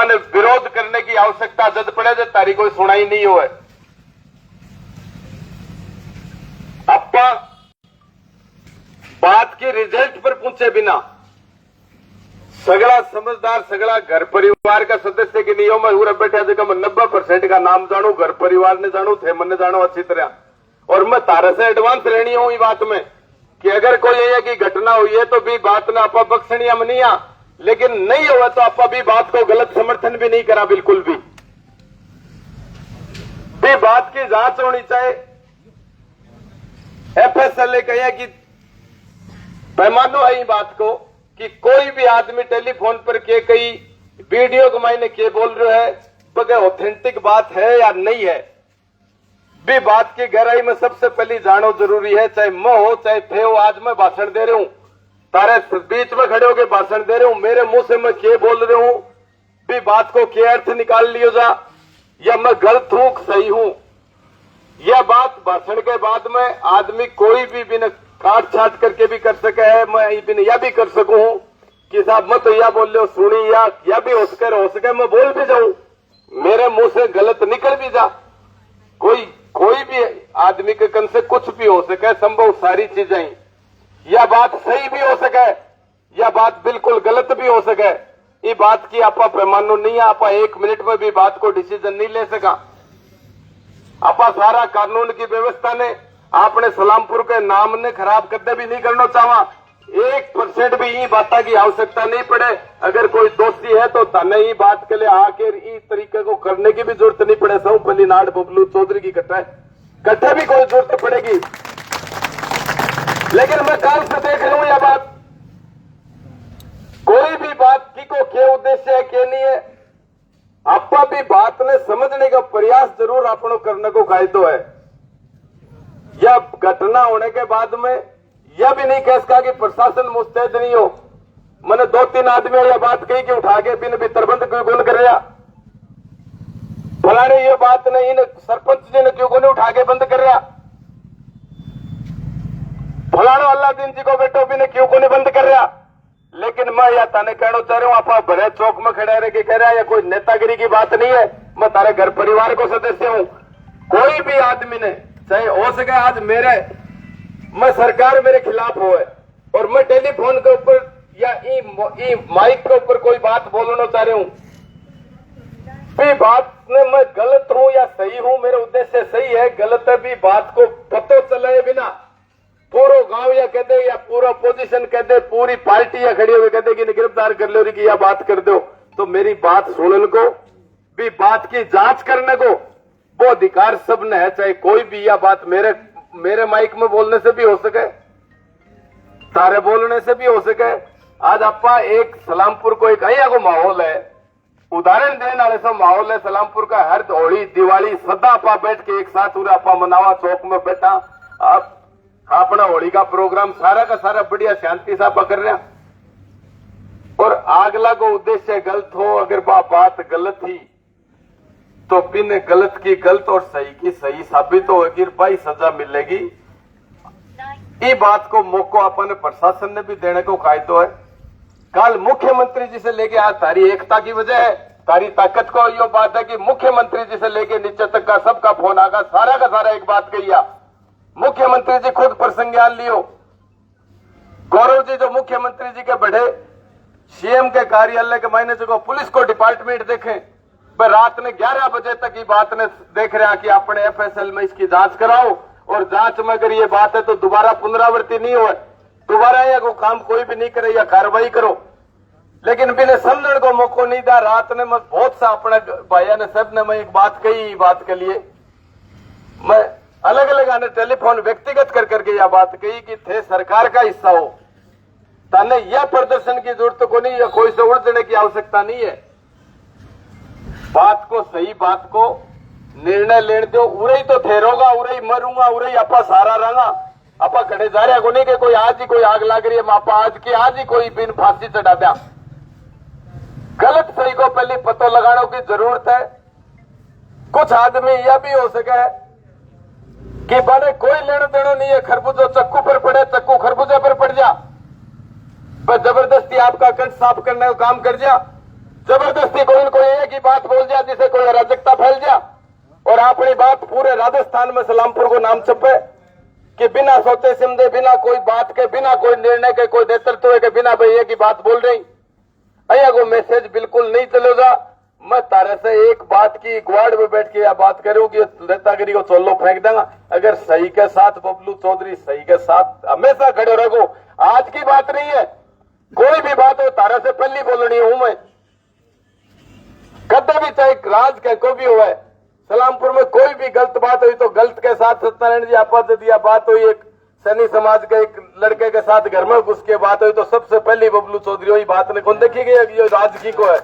ने विरोध करने की आवश्यकता जद पड़े जब तारी कोई सुनाई नहीं हो। अपा बात के रिजल्ट पर पूछे बिना सगला समझदार सगला घर परिवार का सदस्य के नियम में उरे बैठा जगह मैं 90% का नाम जानू, घर परिवार ने जानू, थे मन जानू अच्छी तरह। और मैं तारा से एडवांस रहनी हूं इस बात में कि अगर कोई ये की घटना हुई है तो भी बात ना आपा बख्शनिया मनिया, लेकिन नहीं हुआ तो आपा भी बात को गलत समर्थन भी नहीं करा बिल्कुल भी बात की जांच होनी चाहिए। एफएसएल कहे कि पैमानो है बात को कि कोई भी आदमी टेलीफोन पर के कई वीडियो को मायने के बोल रहे है बगैर ऑथेंटिक बात है या नहीं है, भी बात की गहराई में सबसे पहले जानो जरूरी है। चाहे मैं हो चाहे थे हो, आज मैं भाषण दे रहा हूं, तारे बीच में खड़े होकर भाषण दे रहा हूं, मेरे मुंह से मैं के बोल रहा हूं, भी बात को के अर्थ निकाल लियो जा, या मैं गलत हूं सही हूं। यह बात भाषण के बाद में आदमी कोई भी बिना काट छाट करके भी कर सके है। मैं बिना यह भी कर सकूं कि साहब मैं तो यह बोल रहे हो सुनी या भी हो सके मैं बोल भी जाऊं, मेरे मुंह से गलत निकल भी जा। कोई भी आदमी के कन से कुछ भी हो सके, संभव सारी चीजें, यह बात सही भी हो सके या बात बिल्कुल गलत भी हो सके। ये बात की आपा पैमानो नहीं है, आपा 1 मिनट में भी बात को डिसीजन नहीं ले सका। आपा सारा कानून की व्यवस्था ने आपने सलामपुर के नाम ने खराब करते भी नहीं करना चाहा। 1% भी ये बात की आवश्यकता नहीं पड़े। अगर कोई दोषी है तो तने ही बात के लिए आकर इस तरीके को करने की भी जरूरत नहीं पड़े। सौ पल्ली नाड़ बबलू चौधरी की कट्टे भी कोई जरूरत पड़ेगी। लेकिन मैं काल से देख रहा हूं यह बात, कोई भी बात की को क्या उद्देश्य है क्या नहीं है, आपा भी बात ने समझने का प्रयास जरूर आपको करने को कायदो है। यह घटना होने के बाद में यह भी नहीं कह सका कि प्रशासन मुस्तैद नहीं हो। मैंने 2-3 आदमी यह बात कही कि उठा के बिन भीतरबंद क्यों कौन कर रहा, फलाने ये बात नहीं, इन सरपंच जी ने क्यों नहीं उठा के बंद कर रहा, फलाना अल्लादीन जी को बेटो भी ने क्यों को नहीं बंद कर रहा। लेकिन मैं या ताने कहना चाह रहा हूं, आप भरे चौक में खड़े रह के कह रहा है, या कोई नेतागिरी की बात नहीं है। मैं तारे घर परिवार को सदस्य हूं। कोई भी आदमी ने चाहे हो सके आज मैं सरकार मेरे खिलाफ हो है और मैं टेलीफोन के ऊपर या ई माइक के ऊपर कोई बात बोलना चाह रहा हूं, भी बात में मैं गलत हूं या सही हूं, मेरा उद्देश्य सही है गलत है भी बात को पता चले बिना पूरा गांव या कह दे या पूरा पोजीशन कह दे, पूरी पार्टी या खड़ी हुई कह दे कि गिरफ्तार कर लो कि यह बात कर दो, तो मेरी बात सुनने को भी बात की जांच करने को वो अधिकार सब ने है। चाहे कोई भी यह बात मेरे माइक में बोलने से भी हो सके, तारे बोलने से भी हो सके। आज आपा एक सलामपुर को एक अया को माहौल है, उदाहरण देने वाले सब माहौल है सलामपुर का। हर होली दिवाली सदा आपा बैठ के एक साथ पूरा आपा मनावा, चौक में बैठा आप अपना होली का प्रोग्राम सारा का सारा बढ़िया शांति से आपा कर रहे हैं। और आगला को उद्देश्य गलत हो, अगर बात गलत ही तो बिन गलत की गलत और सही की सही साबित होगी, भाई सजा मिलेगी। ये बात को मौका अपन प्रशासन ने भी देने को कायदो है। कल मुख्यमंत्री जी से लेके आज तारी एकता की वजह है, तारी ताकत को यो बात है कि मुख्यमंत्री जी से लेके नीचे तक का सबका फोन आगा, सारा का सारा एक बात कही। मुख्यमंत्री जी खुद प्रसंज्ञान लियो। गौरव जी जो मुख्यमंत्री जी के बढ़े सीएम के कार्यालय के मायने जो पुलिस को डिपार्टमेंट देखें, रात ने 11 बजे तक ये बात ने देख रहा कि आपने एफएसएल में इसकी जांच कराओ, और जांच में अगर ये बात है तो दोबारा पुनरावृत्ति नहीं हो, दोबारा या को काम कोई भी नहीं करे या कार्रवाई करो। लेकिन बिना समझने को मौका नहीं था। रात ने मैं बहुत सा अपने भाइयों ने सब ने मैं एक बात कही, बात के लिए मैं अलग अलग आने टेलीफोन व्यक्तिगत कर करके यह बात कही कि थे सरकार का हिस्सा हो, ताने यह प्रदर्शन की जरूरत को नहीं या कोई से उलझने की आवश्यकता नहीं है। बात को सही बात को निर्णय लेने दो। उरे ही तो ठहरोगा, उरे ही मरूंगा, उरे ही आपा सारा रंगा आपा खड़े जा रहा को नहीं कि कोई आज ही कोई आग लग रही है, आपा आज ही कोई बिन फांसी चढ़ा दिया। गलत सही को पहले पता लगाने की जरूरत है। कुछ आदमी यह भी हो सके कि बने कोई लेना देना नहीं है, खरबूजा चक्कू पर पड़े, चक्कू खरबूजे पर पड़ जा, बस जबरदस्ती आपका कंठ साफ करने का काम कर जा। जबरदस्ती कोई न कोई की बात बोल दिया जिसे कोई अराजकता फैल जा और अपनी बात पूरे राजस्थान में सलामपुर को नाम छपे कि बिना सोचे समझे, बिना कोई बात के, बिना कोई निर्णय के, कोई नेतृत्व के बिना भैया की बात बोल रही। अया को मैसेज बिल्कुल नहीं चलेगा। मैं तारे से एक बात की ग्वाड़ में बैठ के यह बात करूं कि नेतागिरी को चोलो फेंक देगा। अगर सही के साथ बबलू चौधरी सही के साथ हमेशा खड़े रहो। आज की बात नहीं है, कोई भी बात हो तारे से पहली बोलनी हूं मैं। कदे भी चाहे राज के को भी हुआ है, सलामपुर में कोई भी गलत बात हुई तो गलत के साथ सत्यनारायण जी आपत्ति दिया बात हुई, एक सैनी समाज के एक लड़के के साथ घर में घुस के बात हुई तो सबसे पहली बबलू चौधरी वही बात ने कौन देखी गई ये राज की को है।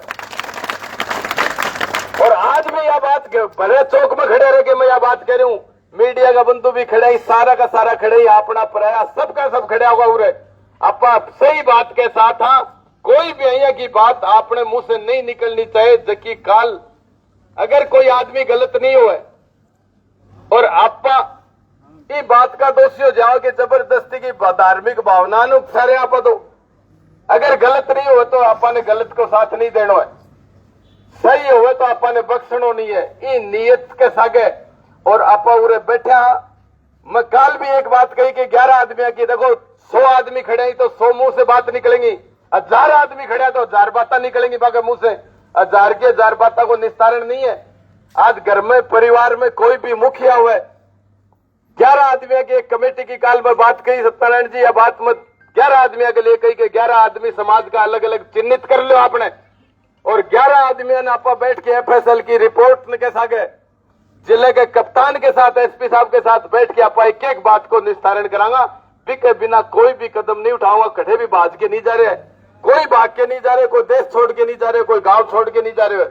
और आज भी यह बात भले चौक में खड़े रह के मैं यह बात कह रही हूं, मीडिया का बंधु भी खड़े ही, सारा का सारा खड़े ही, अपना पराया सबका सब खड़े होगा उरे आपा सही बात के साथ। हाँ, कोई भी अहिया की बात आपने मुंह से नहीं निकलनी चाहिए जबकि काल अगर कोई आदमी गलत नहीं हुआ और आपा ये बात का दोषी हो जाओ कि जबरदस्ती की धार्मिक भावना सारे आप दो। अगर गलत नहीं हुआ तो आपा ने गलत को साथ नहीं देना है, सही हुए तो आपा ने बख्शनो नहीं है, ये नियत के सागे। और आपा उरे बैठा मैं काल भी एक बात कही कि 11 आदमी की देखो 100 आदमी खड़े तो 100 मुंह से बात निकलेंगी, 1000 आदमी खड़े तो 1000 बातें निकलेंगी बाकी मुंह से। 1000 के 1000 बातों को निस्तारण नहीं है। आज घर में परिवार में कोई भी मुखिया हुए 11 आदमी की एक कमेटी की काल में बात कही सत्यनारायण जी, यह बात मत 11 आदमी के लिए कही कि 11 आदमी समाज का अलग अलग चिन्हित कर लो आपने। और 11 आदमियों ने आपा बैठ के एफएसएल की रिपोर्ट के साथ जिले के कप्तान के साथ एसपी साहब के साथ बैठ के आपा एक एक बात को निस्तारण करांगा। बिके बिना कोई भी कदम नहीं उठाऊंगा। कठे भी भाज के नहीं जा रहे, कोई भाग के नहीं जा रहे, कोई देश छोड़ के नहीं जा रहे, कोई गांव छोड़ के नहीं जा रहे।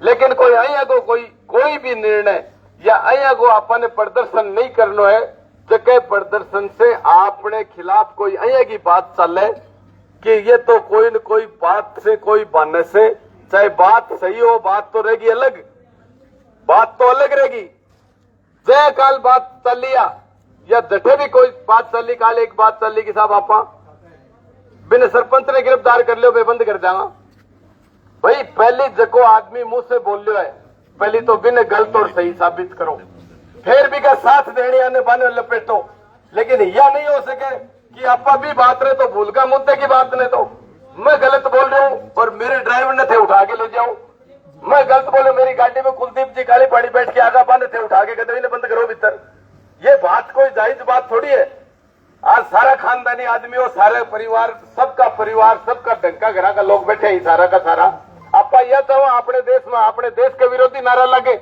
लेकिन कोई अहिया को कोई भी निर्णय या अहिया को आपने प्रदर्शन नहीं करना है जगह प्रदर्शन से आपने खिलाफ कोई अहिया की बात चले कि ये तो कोई न कोई बात से कोई बहाने से, चाहे बात सही हो बात तो रहेगी अलग, बात तो अलग रहेगी। जय काल बात चल लिया या जठे भी कोई बात चल ली, काल एक बात चल ली कि साहब आपा बिन सरपंच ने गिरफ्तार कर लियो मैं बंद कर जाऊंगा। भाई पहली जको आदमी मुंह से बोल लियो है, पहली तो बिन गलत और सही साबित करो, फिर भी का साथ देने आने बाने लपेटो। लेकिन यह नहीं हो सके कि आपा भी बात रहे तो भूल का मुद्दे की बात ने तो मैं गलत बोल रहा हूं और मेरे ड्राइवर ने थे उठा के ले जाऊं। मैं गलत बोले मेरी गाड़ी में कुलदीप जी काली पाड़ी बैठ के आगा बाने थे उठा के कहते बंद करो भीतर। ये बात कोई जायज बात थोड़ी है। आज सारा खानदानी आदमी हो, सारे परिवार सबका ढंका घरा का लोग बैठे ही सारा का सारा। आपा यह चाहो अपने देश में अपने देश के विरोधी नारा लगे।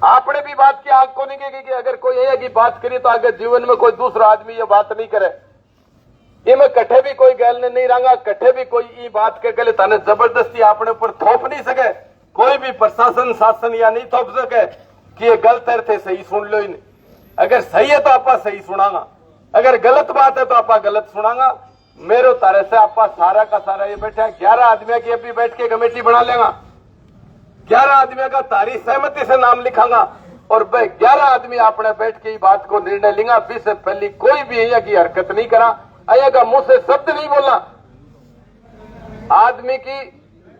आपने भी बात की आग को नहीं की कि अगर कोई एक ही बात करी तो आगे जीवन में कोई दूसरा आदमी ये बात नहीं करे। ये मैं कट्ठे भी कोई गैल ने नहीं रंगा, कट्ठे भी कोई ये बात के गले ताने जबरदस्ती अपने ऊपर थोप नहीं सके। कोई भी प्रशासन शासन या नहीं थोप सके कि ये गलत थे सही सुन लो इन्हें। अगर सही है तो आपा सही सुनागा, अगर गलत बात है तो आपा गलत सुनागा। मेरे तारे से आपा सारा का सारा ये बैठा 11 आदमियों की अभी बैठ के कमेटी बना लेगा, 11 आदमियों का तारीख सहमति से नाम लिखागा और 11 आदमी आपने बैठ के बात को निर्णय लेगा। अभी से पहले कोई भी अहिया की हरकत नहीं करा, अहिया का मुंह से शब्द नहीं बोला। आदमी की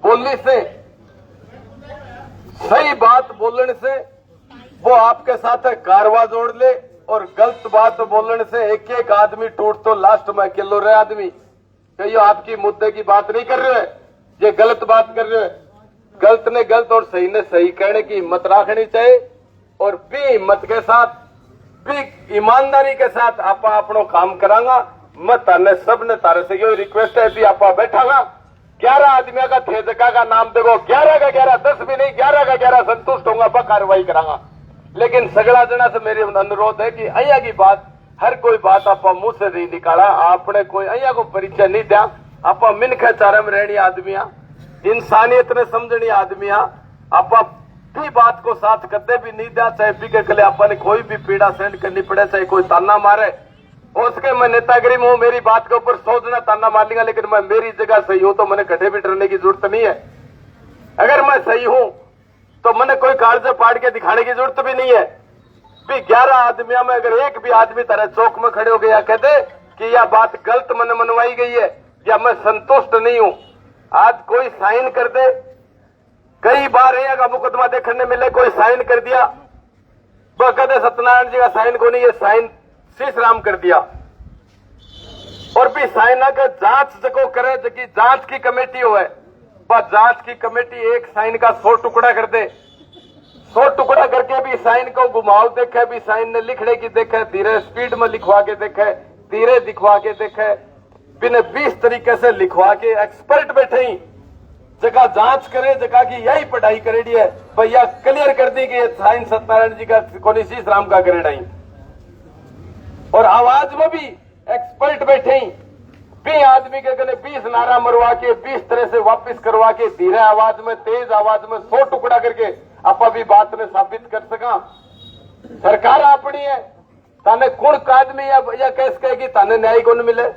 बोलने से, सही बात बोलने से वो आपके साथ कारवा जोड़ ले और गलत बात बोलने से एक एक आदमी टूट तो लास्ट में अकेलो रहे आदमी कि ये आपकी मुद्दे की बात नहीं कर रहे है, ये गलत बात कर रहे है। गलत ने गलत और सही ने सही कहने की हिम्मत रखनी चाहिए और भी हिम्मत के साथ भी ईमानदारी के साथ आपा अपनो काम करांगा। मैं ताने सब ने तारे से यो रिक्वेस्ट है भी आपा बैठागा 11 आदमियों का थे जगह का नाम देखो 11 का 11 10 भी नहीं 11 का 11 संतुष्ट होगा पर कार्रवाई करांगा। लेकिन सगड़ा जना से मेरी अनुरोध है कि अहिया की बात हर कोई बात आपा मुंह से नहीं निकाला। आपने कोई अहिया को परिचय नहीं दिया। आपा मिनखे चारे में रहनी आदमिया, इंसानियत ने समझनी आदमिया, आपा भी बात को साथ कदे भी नहीं दिया। चाहे पी के कले आपा ने कोई भी पीड़ा सहन करनी पड़े, चाहे कोई ताना मारे, हो सके मैं नेतागिरी में हूं, मेरी बात के ऊपर सोचना ताना मार लेगा, लेकिन मैं मेरी जगह सही हूं तो मैंने कटे भी डरने की जरूरत नहीं है। अगर मैं सही हूं तो मैंने कोई कागज फाड़ के दिखाने की जरूरत भी नहीं है। भी 11 आदमियों में अगर एक भी आदमी तरह चौक में खड़े हो गया कहते कि यह बात गलत मन मनवाई गई है या मैं संतुष्ट नहीं हूं, आज कोई साइन कर दे कई बार ये का मुकदमा देखने मिले, कोई साइन कर दिया, वह कहते सत्यनारायण जी का साइन को नहीं, ये साइन शीश राम कर दिया। और भी साइन का जांच जको करे, जबकि जांच की कमेटी हो है, वह जांच की कमेटी एक साइन का 100 टुकड़ा कर दे, 100 टुकड़ा करके भी साइन को घुमाव देखे, भी साइन ने लिखने की देखे, धीरे स्पीड में लिखवा के देखे, धीरे दिखवा के देखे, बिना 20 तरीके से लिखवा के एक्सपर्ट बैठे ही जगह जांच करे, जगह की यही पढ़ाई करेडी है भैया, क्लियर कर दी कि साइन सत्यनारायण जी का कोनी शीश राम का करेडाई। और आवाज में भी एक्सपर्ट बैठे ही, भी आदमी के गले 20 नारा मरवा के 20 तरह से वापस करवा के धीरे आवाज में, तेज आवाज में 100 टुकड़ा करके आपा भी बात ने साबित कर सका। सरकार अपनी है, ताने कौन आदमी या कैसे कहेगी ताने न्याय कौन मिले।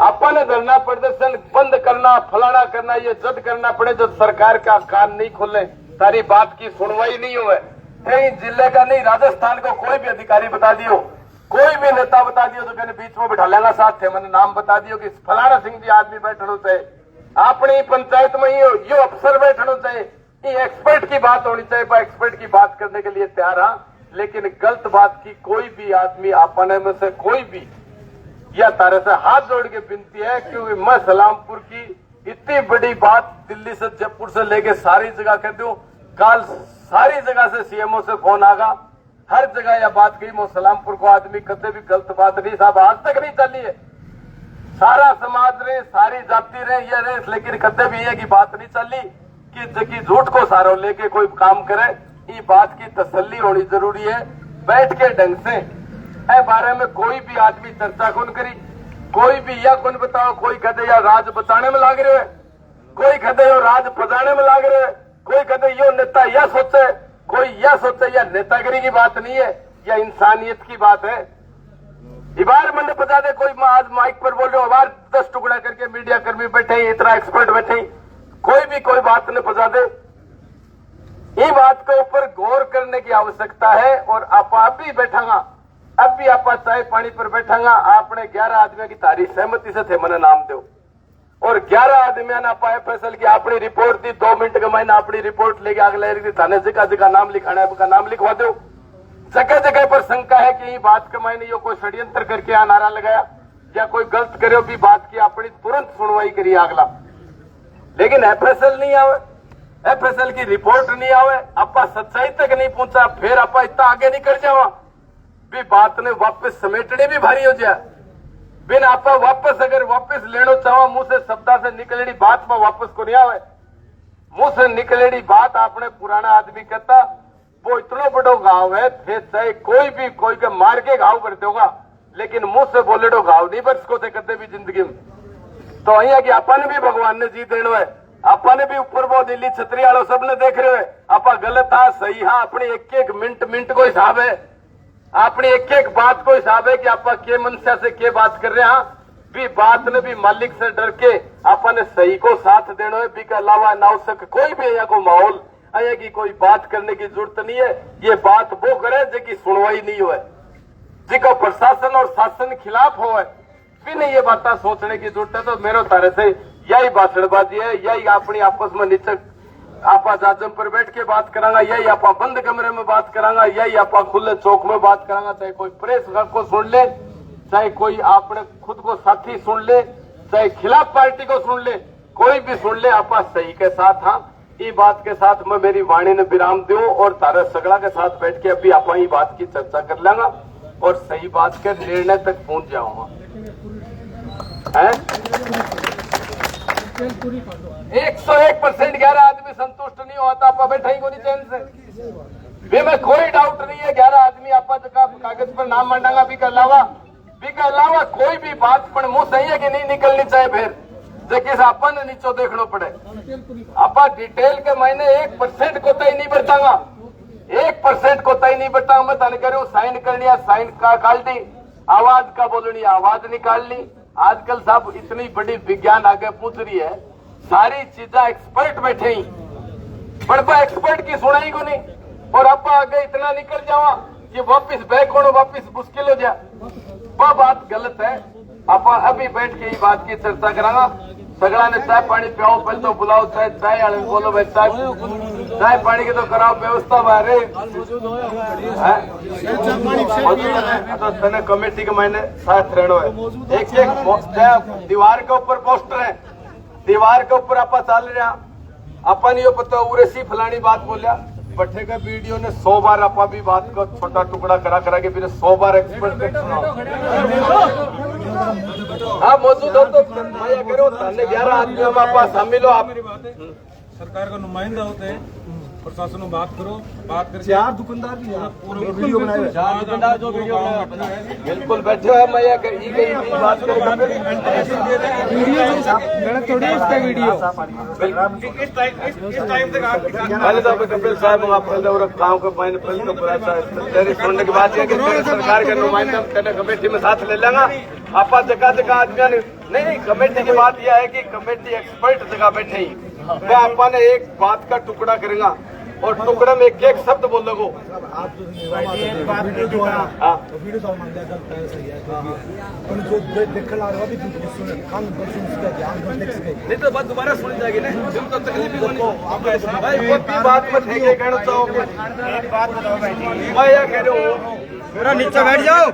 आपा ने धरना प्रदर्शन बंद करना, फलाना करना, ये जद करना पड़े जब सरकार का कान नहीं खोले, सारी बात की सुनवाई नहीं हुए। कहीं जिले का नहीं, राजस्थान को कोई भी अधिकारी बता दियो, कोई भी नेता बता दियो तो कहने बीच में बिठा लेना साथ थे, मैंने नाम बता दियो कि फलाना सिंह जी आदमी बैठना चाहिए, अपनी पंचायत में यो अफसर बैठना चाहिए, ये एक्सपर्ट की बात होनी चाहिए। एक्सपर्ट की बात करने के लिए तैयार हाँ, लेकिन गलत बात की कोई भी आदमी अपने में से कोई भी या तारे से हाथ जोड़ के विनती है, क्योंकि मैं सलामपुर की इतनी बड़ी बात दिल्ली से जयपुर से लेके सारी जगह कह दूं, कल सारी जगह से सीएमओ से फोन आगा, हर जगह यह बात कही, मैं सलामपुर को आदमी कदे भी गलत बात नहीं साहब आज तक नहीं चली है, सारा समाज रहे, सारी जाति रहे, ये रहे, लेकिन कदे भी ये की बात नहीं चली कि जबकि झूठ को सारो लेके कोई काम करे। ये बात की तसल्ली होनी जरूरी है, बैठ के ढंग से है बारे में कोई भी आदमी चर्चा कौन करी, कोई भी या कौन बताओ, कोई कहते या राज बचाने में लाग रहे है, कोई कहते यो राज पजाने में लाग रहे है, कोई कहते यो नेता यह सोचे, कोई यह सोचे, या नेतागिरी की बात नहीं है, या इंसानियत की बात है। इबार मैंने बता दे, कोई आज माइक पर बोल रहे हो, बार 10 टुकड़ा करके मीडिया कर्मी बैठे, इतना एक्सपर्ट बैठे, कोई भी कोई बात ने बता दे। ये बात के ऊपर गौर करने की आवश्यकता है। और आप भी बैठांगा, अब भी आप चाय पानी पर बैठांगा, आपने 11 आदमियों की तारीख सहमति से थे मैंने नाम दो, और 11 आदमियों ने आप फैसल की अपनी रिपोर्ट दी, 2 मिनट के मैंने अपनी रिपोर्ट लेके अगले थाने जगह जगह नाम लिखाना है, नाम लिखवा दो। जगह जगह पर शंका है कि ये बात के मैंने यो कोई षड्यंत्र करके यहाँ नारा लगाया या कोई गलत करे, भी बात की अपनी तुरंत सुनवाई करिए अगला, लेकिन एफएसएल नहीं आवे, एफएसएल की रिपोर्ट नहीं आवे, आपा सच्चाई तक नहीं पहुंचा, फिर आपा इतना आगे नहीं कर जावा, भी बात ने वापस समेटने भी भारी हो जाए, बिन आपा वापस अगर वापस लेनो चाहो, मुंह से शब्दा से निकलेड़ी बात में वापस को नहीं आवे, मुंह से निकलेड़ी बात आपने पुराना आदमी कहता, वो इतना बड़ो घाव है, फिर चाहे कोई भी कोई के मार के घाव कर दोगा, लेकिन मुंह से बोलेडो घाव नहीं बच को कदे भी जिंदगी में। तो अहिया की अपन भी भगवान ने जी देनो है, अपन भी ऊपर वो दिल्ली छतरी वालों सबने देख रहे हो, आपा गलत हाँ सही हाँ, अपनी एक एक मिनट को हिसाब है, अपनी एक एक बात को हिसाब है कि आपा के मनसा से के बात कर रहे हैं, भी बात ने भी मालिक से डर के अपन सही को साथ देना है, भी के अलावा ना सक कोई भी यहाँ को माहौल अया की कोई बात करने की जरूरत नहीं है। ये बात वो करे जिसकी सुनवाई नहीं हो, जिसका प्रशासन और शासन खिलाफ हो, भी नहीं ये बात सोचने की जरूरत है। तो मेरे तारे से यही भाषणबाजी है, यही अपनी आपस में नीचे आपा जाजम पर बैठ के बात करांगा, यही आपा बंद कमरे में बात करांगा, यही आपा खुले चौक में बात करांगा, चाहे कोई प्रेस को सुन ले, चाहे कोई आपने खुद को साथी सुन ले, चाहे खिलाफ पार्टी को सुन ले, कोई भी सुन ले, आपा सही के साथ हाँ, ये बात के साथ मैं मेरी वाणी ने विराम दूं और तारा सगड़ा के साथ बैठ के अभी आपा ही बात की चर्चा कर लेंगा और सही बात के निर्णय तक पहुंच जाऊंगा। 101% 11 आदमी संतुष्ट नहीं होता, आप बैठा ही को नहीं चैन से, भी में कोई डाउट नहीं है, 11 आदमी आप कागज पर नाम मांगेगा, भी के अलावा कोई भी बात पर मुंह सही है कि नहीं निकलनी चाहिए, फिर जैसे अपन ने नीचो देखना पड़े, आपा डिटेल के मैंने 1% को तय नहीं बरतांगा, 1% को तय नहीं बरतांगा, मैं तन करूं साइन कर लिया, साइन का काल दी, आवाज का बोलनी आवाज निकाल ली। आजकल साहब इतनी बड़ी विज्ञान आगे पूछ रही है, सारी चीजें एक्सपर्ट बैठे ही, पर एक्सपर्ट की सुनाई को नहीं, और आप आगे इतना निकल जावा कि वापिस बैक होना वापिस मुश्किल हो जाए, वह बात गलत है। आप अभी बैठ के ये बात की चर्चा करांगा, सगड़ा ने चाय पानी पियाओ, पहले तो बुलाओ चाय चाय वाले बोलो भाई चाय पानी की तो कराओ व्यवस्था बारे तो तने कमेटी के मैंने साथ रहना है। एक दीवार के ऊपर पोस्टर है, दीवार के ऊपर आप चल रहा अपन यो पता उरे सी फलानी बात बोलिया बट्ठे का वीडियो ने 100 बार आपा भी बात को छोटा टुकड़ा करा के फिर 100 बार एक्सपर्ट हाँ मौजूद हो तो मैं करो 11 आदमी हम आपा शामिल हो। आप सरकार का नुमाइंदा होते हैं, प्रशासन में बात करो, बात करके 4 दुकानदार भी है, पूरा वीडियो बनाए, 4 दुकानदार जो वीडियो बनाए बिल्कुल बैठे हैं। मैं ये बात करेगा गलत थोड़ी है इसका वीडियो। इस टाइम तक आप पहले तो कपिल साहब आप पहले गाँव के मैंने पहले तो पूरा तेरी सुनने की बात है कि सरकार के नुमाइंदा तेरे कमेटी में साथ ले लेंगे। आपा जगह आदमी नहीं कमेटी की बात यह है कि कमेटी एक्सपर्ट जगह बैठे ही मैं आपा ने एक बात का टुकड़ा करेगा और टुकड़े में एक शब्द बोल दो। नहीं तो बात दोबारा सुनी जाएगी ना, तो तकलीफ भाई बात में ठेके कहना चाहोगे। मैं यह कह रहा हूँ नीचे बैठ जाओ।